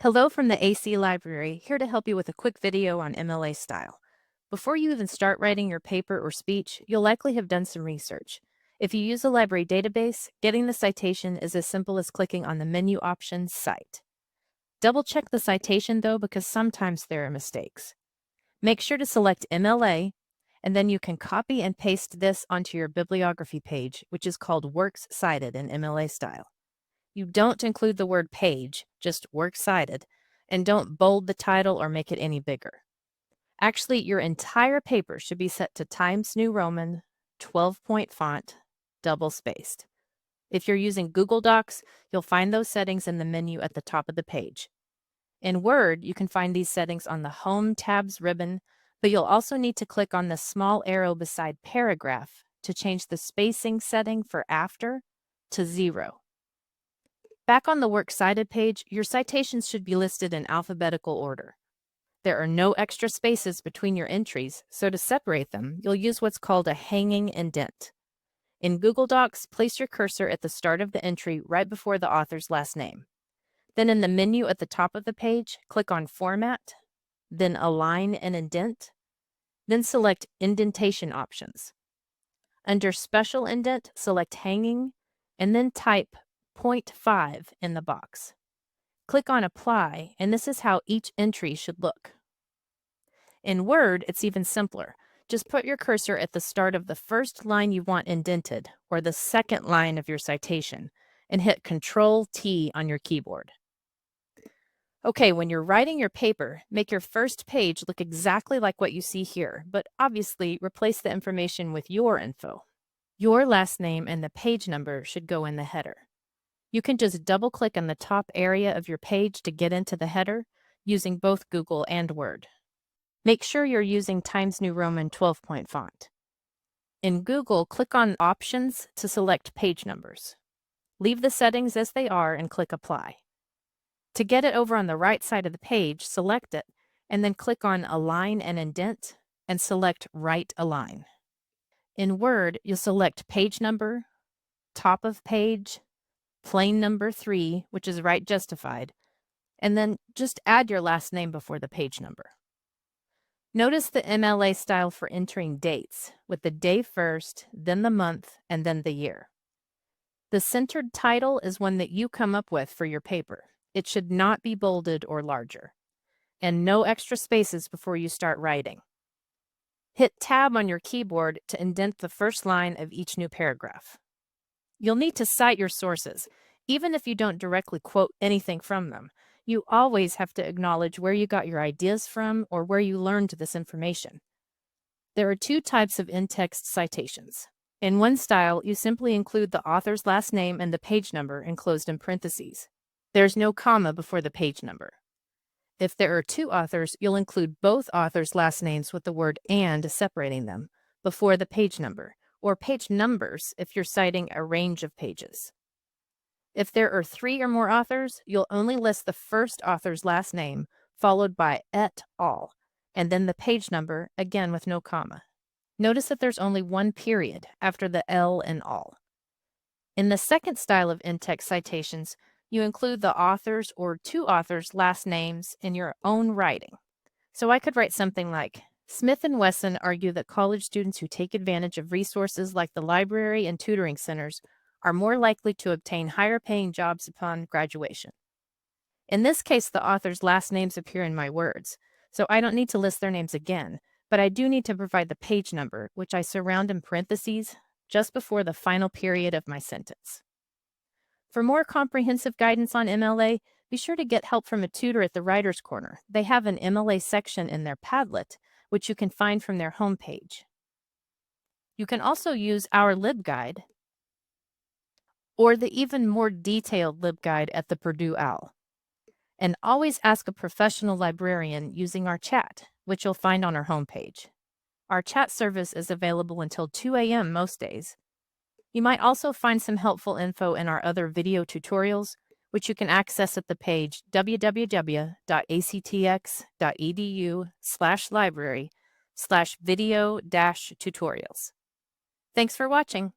Hello from the AC Library, here to help you with a quick video on MLA style. Before you even start writing your paper or speech, you'll likely have done some research. If you use a library database, getting the citation is as simple as clicking on the menu option Cite. Double check the citation though, because sometimes there are mistakes. Make sure to select MLA, and then you can copy and paste this onto your bibliography page, which is called Works Cited in MLA style. You don't include the word page, just works cited, and don't bold the title or make it any bigger. Actually, your entire paper should be set to Times New Roman, 12-point font, double-spaced. If you're using Google Docs, you'll find those settings in the menu at the top of the page. In Word, you can find these settings on the Home tabs ribbon, but you'll also need to click on the small arrow beside Paragraph to change the spacing setting for after to 0. Back on the Works Cited page, your citations should be listed in alphabetical order. There are no extra spaces between your entries, so to separate them, you'll use what's called a hanging indent. In Google Docs, place your cursor at the start of the entry right before the author's last name. Then in the menu at the top of the page, click on Format, then Align and Indent, then select Indentation Options. Under Special Indent, select Hanging, and then type 0.5 in the box. Click on Apply, and this is how each entry should look. In Word, it's even simpler. Just put your cursor at the start of the first line you want indented, or the second line of your citation, and hit Ctrl-T on your keyboard. Okay, when you're writing your paper, make your first page look exactly like what you see here, but obviously replace the information with your info. Your last name and the page number should go in the header. You can just double-click on the top area of your page to get into the header, using both Google and Word. Make sure you're using Times New Roman 12-point font. In Google, click on Options to select page numbers. Leave the settings as they are and click Apply. To get it over on the right side of the page, select it, and then click on Align and Indent, and select Right Align. In Word, you'll select Page Number, Top of Page, Plain number 3, which is right justified, and then just add your last name before the page number. Notice the MLA style for entering dates, with the day first, then the month, and then the year. The centered title is one that you come up with for your paper. It should not be bolded or larger. And no extra spaces before you start writing. Hit Tab on your keyboard to indent the first line of each new paragraph. You'll need to cite your sources. Even if you don't directly quote anything from them, you always have to acknowledge where you got your ideas from or where you learned this information. There are two types of in-text citations. In one style, you simply include the author's last name and the page number enclosed in parentheses. There's no comma before the page number. If there are two authors, you'll include both authors' last names with the word "and" separating them before the page number, or page numbers if you're citing a range of pages. If there are 3 or more authors, you'll only list the first author's last name, followed by et al., and then the page number, again with no comma. Notice that there's only one period after the L in all. In the second style of in-text citations, you include the author's or two authors' last names in your own writing. So I could write something like, Smith and Wesson argue that college students who take advantage of resources like the library and tutoring centers are more likely to obtain higher-paying jobs upon graduation. In this case, the author's last names appear in my words, so I don't need to list their names again, but I do need to provide the page number, which I surround in parentheses just before the final period of my sentence. For more comprehensive guidance on MLA, be sure to get help from a tutor at the Writer's Corner. They have an MLA section in their Padlet, which you can find from their homepage. You can also use our LibGuide or the even more detailed LibGuide at the Purdue OWL. And always ask a professional librarian using our chat, which you'll find on our homepage. Our chat service is available until 2 a.m. most days. You might also find some helpful info in our other video tutorials, which you can access at the page www.actx.edu/library/video-tutorials. Thanks for watching.